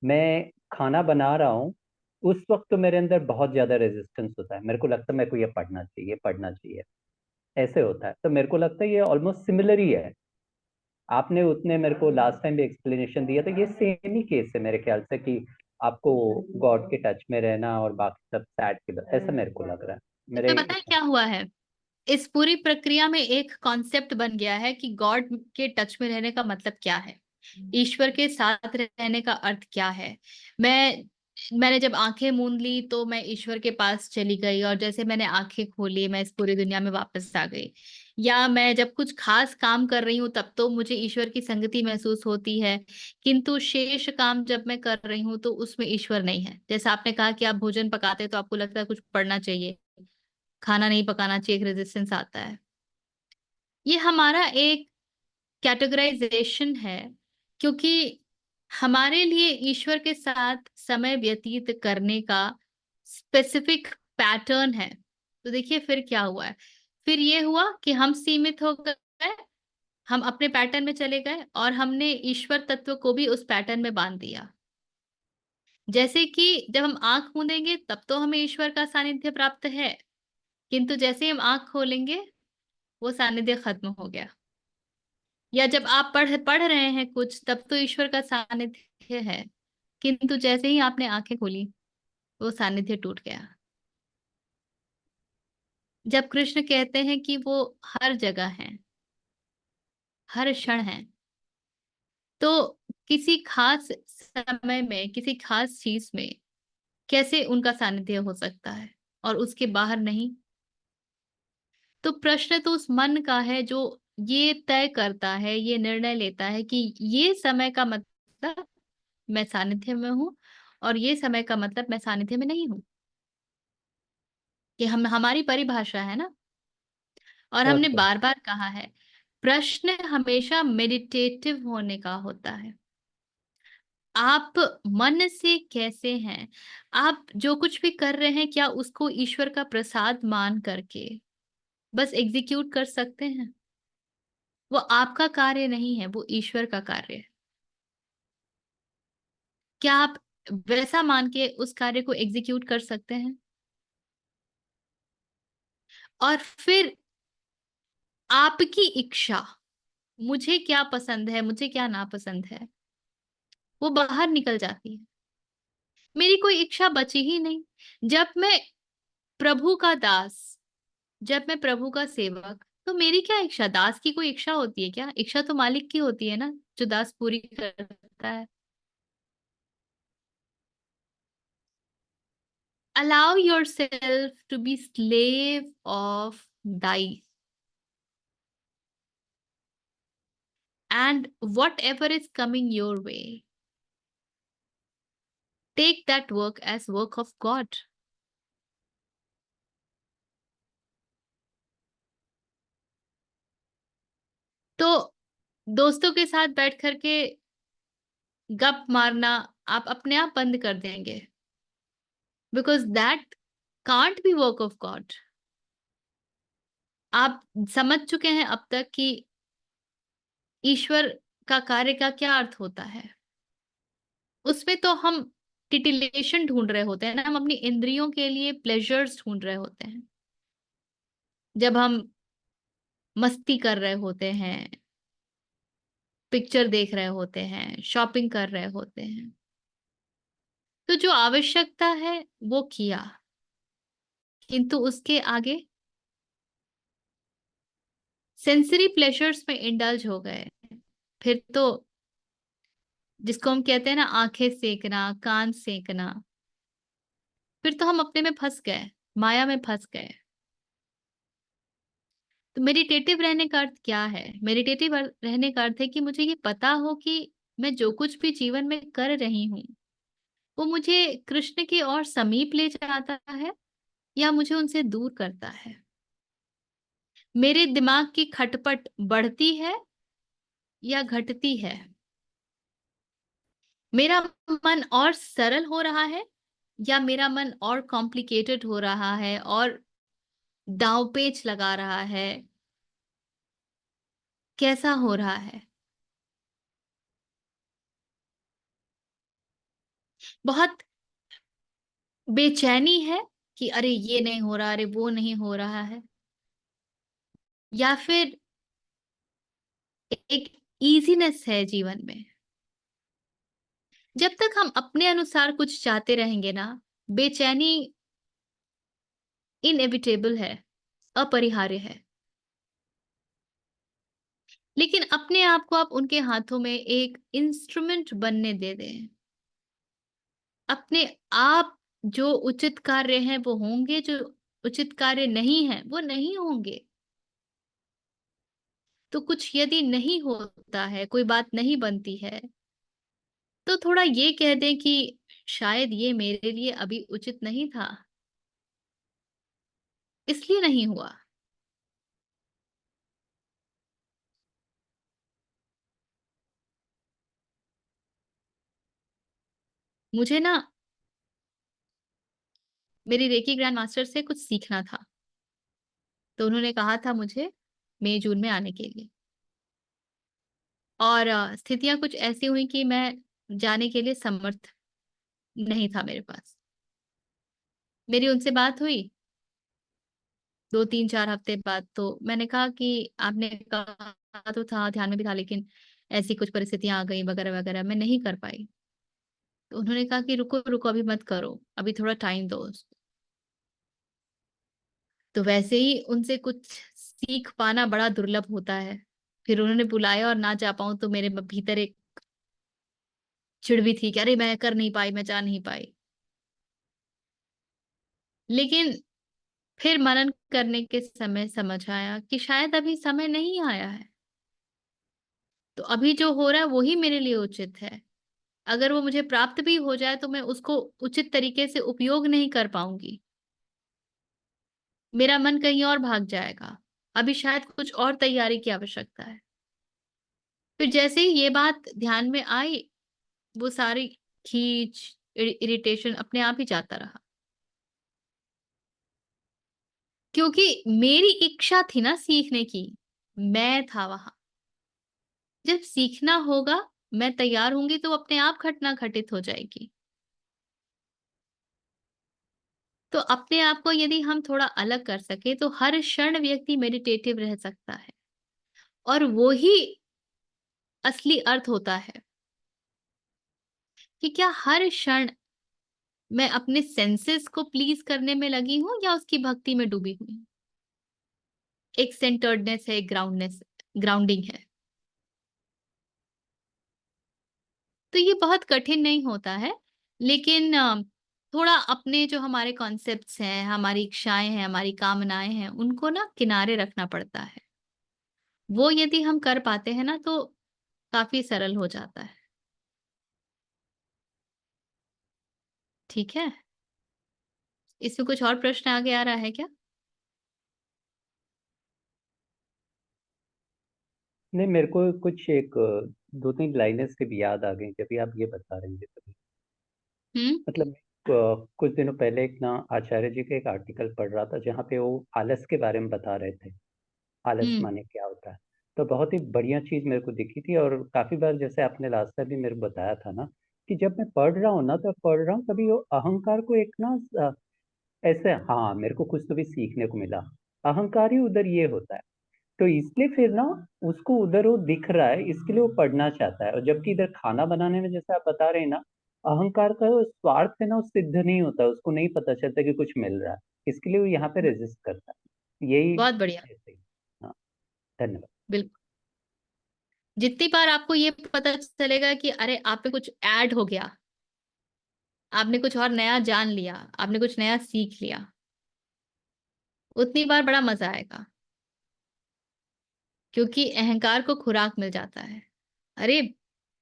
मैं खाना बना रहा हूँ, उस वक्त तो मेरे अंदर बहुत ज्यादा रेजिस्टेंस होता है, मेरे को लगता है मेरे को ये पढ़ना चाहिए, पढ़ना चाहिए, ऐसे होता है। तो मेरे को लगता है ये ऑलमोस्ट सिमिलर ही है। आपने उतने मेरे को लास्ट टाइम भी एक्सप्लेनेशन दिया था, ये सेम ही केस है मेरे ख्याल से, कि आपको गॉड के टच में रहना और बाकी सब सैड के, ऐसा मेरे को लग रहा है मेरे। इसमें पता है क्या हुआ है? इस पूरी प्रक्रिया में एक कॉन्सेप्ट बन गया है कि गॉड के टच में रहने का मतलब क्या है, ईश्वर के साथ रहने का अर्थ क्या है। मैंने जब आंखें मूंद ली तो मैं ईश्वर के पास चली गई, और जैसे मैंने आंखें खोली मैं इस पूरी दुनिया में वापस आ गई। या मैं जब कुछ खास काम कर रही हूँ तब तो मुझे ईश्वर की संगति महसूस होती है, किंतु शेष काम जब मैं कर रही हूँ तो उसमें ईश्वर नहीं है। जैसे आपने कहा कि आप भोजन पकाते हैं तो आपको लगता है कुछ पढ़ना चाहिए, खाना नहीं पकाना चाहिए, एक रेजिस्टेंस आता है। ये हमारा एक कैटेगराइजेशन है, क्योंकि हमारे लिए ईश्वर के साथ समय व्यतीत करने का स्पेसिफिक पैटर्न है। तो देखिए फिर क्या हुआ है। फिर ये हुआ कि हम सीमित हो गए, हम अपने पैटर्न में चले गए और हमने ईश्वर तत्व को भी उस पैटर्न में बांध दिया। जैसे कि जब हम आंख मूंदेंगे तब तो हमें ईश्वर का सानिध्य प्राप्त है, किंतु जैसे ही हम आंख खोलेंगे वो सानिध्य खत्म हो गया। या जब आप पढ़ पढ़ रहे हैं कुछ तब तो ईश्वर का सानिध्य है, किंतु जैसे ही आपने आंखें खोली वो सानिध्य टूट गया। जब कृष्ण कहते हैं कि वो हर जगह हैं, हर क्षण हैं, तो किसी खास समय में किसी खास चीज में कैसे उनका सानिध्य हो सकता है और उसके बाहर नहीं? तो प्रश्न तो उस मन का है जो ये तय करता है, ये निर्णय लेता है कि ये समय का मतलब मैं सानिध्य में हूं और ये समय का मतलब मैं सानिध्य में नहीं हूं। कि हम हमारी परिभाषा है ना। और हमने ओके। बार बार कहा है, प्रश्न हमेशा मेडिटेटिव होने का होता है। आप मन से कैसे हैं, आप जो कुछ भी कर रहे हैं क्या उसको ईश्वर का प्रसाद मान करके बस एग्जीक्यूट कर सकते हैं? वो आपका कार्य नहीं है, वो ईश्वर का कार्य है। क्या आप वैसा मान के उस कार्य को एग्जीक्यूट कर सकते हैं? और फिर आपकी इच्छा, मुझे क्या पसंद है, मुझे क्या नापसंद है, वो बाहर निकल जाती है। मेरी कोई इच्छा बची ही नहीं। जब मैं प्रभु का दास, जब मैं प्रभु का सेवक, तो मेरी क्या इच्छा? दास की कोई इच्छा होती है क्या? इच्छा तो मालिक की होती है ना, जो दास पूरी करता है। Allow yourself to be slave of thy, and whatever is coming your way, take that work as work of God. तो दोस्तों के साथ बैठ करके गप मारना आप अपने आप बंद कर देंगे, because that can't be work of God. आप समझ चुके हैं अब तक कि ईश्वर का कार्य का क्या अर्थ होता है। उसमें तो हम टिटिलेशन ढूंढ रहे होते हैं ना, हम अपनी इंद्रियों के लिए प्लेजर्स ढूंढ रहे होते हैं। जब हम मस्ती कर रहे होते हैं, पिक्चर देख रहे होते हैं, शॉपिंग कर रहे होते हैं, तो जो आवश्यकता है वो किया, किंतु उसके आगे सेंसरी प्लेजर्स में इंडल्ज हो गए, फिर तो जिसको हम कहते हैं ना आंखें सेकना, कान सेकना, फिर तो हम अपने में फंस गए, माया में फंस गए। तो मेडिटेटिव रहने का अर्थ क्या है? मेडिटेटिव रहने का अर्थ है कि मुझे ये पता हो कि मैं जो कुछ भी जीवन में कर रही हूँ वो मुझे कृष्ण की ओर समीप ले जाता है या मुझे उनसे दूर करता है। मेरे दिमाग की खटपट बढ़ती है या घटती है? मेरा मन और सरल हो रहा है या मेरा मन और कॉम्प्लिकेटेड हो रहा है और दांवपेच लगा रहा है? कैसा हो रहा है? बहुत बेचैनी है कि अरे ये नहीं हो रहा, अरे वो नहीं हो रहा है, या फिर एक इजीनेस है जीवन में। जब तक हम अपने अनुसार कुछ चाहते रहेंगे ना, बेचैनी इनएविटेबल है, अपरिहार्य है। लेकिन अपने आप को आप उनके हाथों में एक इंस्ट्रूमेंट बनने दे दें। अपने आप जो उचित कार्य हैं वो होंगे, जो उचित कार्य नहीं है वो नहीं होंगे। तो कुछ यदि नहीं होता है, कोई बात नहीं बनती है, तो थोड़ा ये कह दें कि शायद ये मेरे लिए अभी उचित नहीं था, इसलिए नहीं हुआ। मुझे ना मेरी रेकी ग्रैंड मास्टर से कुछ सीखना था, तो उन्होंने कहा था मुझे मई जून में आने के लिए। और स्थितियां कुछ ऐसी हुई कि मैं जाने के लिए समर्थ नहीं था मेरे पास। मेरी उनसे बात हुई 2 3 4 हफ्ते बाद, तो मैंने कहा कि आपने कहा तो था, ध्यान में भी था, लेकिन ऐसी कुछ परिस्थितियां आ गई वगैरह वगैरह, मैं नहीं कर पाई। तो उन्होंने कहा कि रुको रुको, अभी मत करो, अभी थोड़ा टाइम दो उसको। तो वैसे ही उनसे कुछ सीख पाना बड़ा दुर्लभ होता है। फिर उन्होंने बुलाया और ना जा पाऊं तो मेरे भीतर एक चिढ़ भी थी कि अरे मैं कर नहीं पाई, मैं जा नहीं पाई। लेकिन फिर मनन करने के समय समझ आया कि शायद अभी समय नहीं आया है। तो अभी जो हो रहा है वही मेरे लिए उचित है। अगर वो मुझे प्राप्त भी हो जाए तो मैं उसको उचित तरीके से उपयोग नहीं कर पाऊंगी, मेरा मन कहीं और भाग जाएगा। अभी शायद कुछ और तैयारी की आवश्यकता है। फिर जैसे ही ये बात ध्यान में आई, वो सारी खींच, इरिटेशन अपने आप ही जाता रहा। क्योंकि मेरी इच्छा थी ना सीखने की, मैं था वहां। जब सीखना होगा, मैं तैयार होंगी तो अपने आप घटना घटित हो जाएगी। तो अपने आप को यदि हम थोड़ा अलग कर सके तो हर क्षण व्यक्ति मेडिटेटिव रह सकता है। और वो ही असली अर्थ होता है कि क्या हर क्षण मैं अपने सेंसेस को प्लीज करने में लगी हूं या उसकी भक्ति में डूबी हुई हूं। एक सेंटर्डनेस है, एक ग्राउंडनेस, ग्राउंडिंग है। तो ये बहुत कठिन नहीं होता है, लेकिन थोड़ा अपने जो हमारे कॉन्सेप्ट्स हैं, हमारी इच्छाएं हैं, हमारी कामनाएं हैं, उनको ना किनारे रखना पड़ता है। वो यदि हम कर पाते हैं ना तो काफी सरल हो जाता है। ठीक है, इसमें कुछ और प्रश्न आगे आ रहा है क्या? नहीं, मेरे को कुछ एक 2 3 लाइनें सिर्फ याद आ गई जब भी आप ये बता रहे थे तभी। हम्म। मतलब कुछ दिनों पहले एक ना आचार्य जी का एक आर्टिकल पढ़ रहा था जहाँ पे वो आलस के बारे में बता रहे थे। आलस हम्म। माने क्या होता है। तो बहुत ही बढ़िया चीज मेरे को दिखी थी, और काफी बार जैसे आपने लास्ट टाइम भी मेरे को बताया था ना, कि जब मैं पढ़ रहा हूँ ना तो पढ़ रहा हूँ कभी वो अहंकार को एक ना ऐसे, हाँ मेरे को कुछ तो भी सीखने को मिला। अहंकार ही उधर ये होता है। तो इसलिए फिर ना उसको उधर वो दिख रहा है, इसके लिए वो पढ़ना चाहता है। और जबकि इधर खाना बनाने में जैसे आप बता रहे हैं ना, अहंकार का वो स्वार्थ है ना, वो सिद्ध नहीं होता, उसको नहीं पता चलता कि कुछ मिल रहा है, इसके लिए वो यहाँ पे रेजिस्ट करता है। यही बहुत बढ़िया। ऐसे ही। हाँ, धन्यवाद। बिल्कुल। जितनी बार आपको ये पता चलेगा कि अरे आप पे कुछ ऐड हो गया, आपने कुछ और नया जान लिया, आपने कुछ नया सीख लिया, उतनी बार बड़ा मजा आएगा। क्योंकि अहंकार को खुराक मिल जाता है। अरे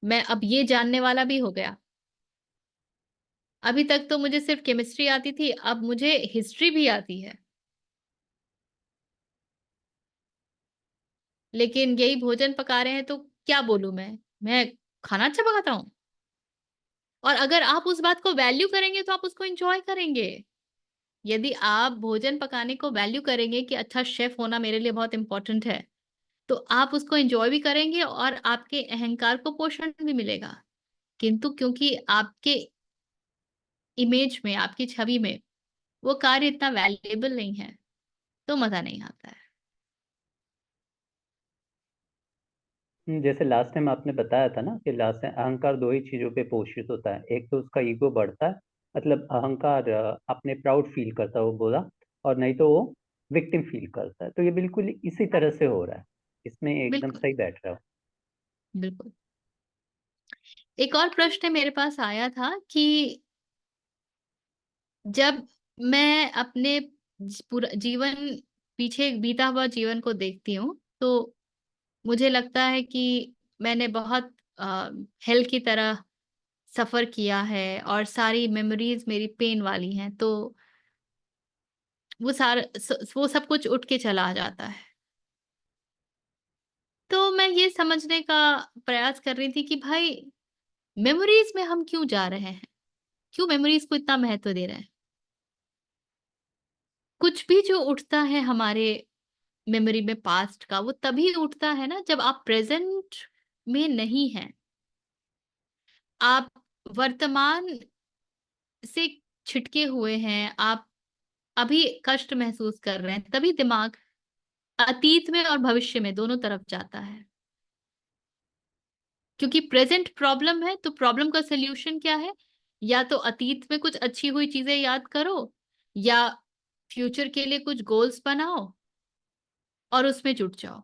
मैं अब ये जानने वाला भी हो गया। अभी तक तो मुझे सिर्फ केमिस्ट्री आती थी, अब मुझे हिस्ट्री भी आती है। लेकिन यही भोजन पका रहे हैं तो क्या बोलूं मैं खाना अच्छा पकाता हूँ। और अगर आप उस बात को वैल्यू करेंगे तो आप उसको एंजॉय करेंगे। यदि आप भोजन पकाने को वैल्यू करेंगे कि अच्छा शेफ होना मेरे लिए बहुत इंपॉर्टेंट है, तो आप उसको एंजॉय भी करेंगे और आपके अहंकार को पोषण भी मिलेगा। किंतु क्योंकि आपके इमेज में, आपकी छवि में वो कार्य इतना वैल्यूएबल नहीं है, तो मजा नहीं आता है। जैसे लास्ट टाइम आपने बताया था ना कि लास्ट टाइम अहंकार दो ही चीजों पे पोषित होता है, एक तो उसका ईगो बढ़ता है, मतलब अहंकार अपने प्राउड फील करता है वो बोला, और नहीं तो वो विक्टिम फील करता है। तो ये बिल्कुल इसी तरह से हो रहा है, इसमें एकदम बिल्कुल, सही बैठ रहा है। बिल्कुल। एक और प्रश्न मेरे पास आया था कि जब मैं अपने पूरा जीवन, पीछे बीता हुआ जीवन को देखती हूँ, तो मुझे लगता है कि मैंने बहुत हेल की तरह सफ़र किया है और सारी मेमोरीज़ मेरी पेन वाली हैं, तो वो सब कुछ उठ के चला जाता है। तो मैं ये समझने का प्रयास कर रही थी कि भाई, मेमोरीज़ में हम क्यों जा रहे हैं? क्यों मेमोरीज़ को इतना महत्व दे रहे हैं? कुछ भी जो उठता है हमारे मेमोरी में पास्ट का, वो तभी उठता है ना जब आप प्रेज़ेंट में नहीं हैं। आप वर्तमान से छिटके हुए हैं, आप अभी कष्ट महसूस कर रहे हैं, तभी दिमाग अतीत में और भविष्य में दोनों तरफ जाता है। क्योंकि प्रेज़ेंट प्रॉब्लम है, तो प्रॉब्लम का सॉल्यूशन क्या है? या तो अतीत में कुछ अच्छी हुई चीज़ें याद करो, या फ्यूचर के लिए कुछ गोल्स बनाओ और उसमें जुट जाओ।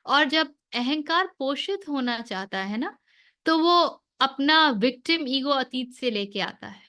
और जब अहंकार पोषित होना चाहता है ना, तो वो अपना विक्टिम ईगो अतीत से लेके आता है।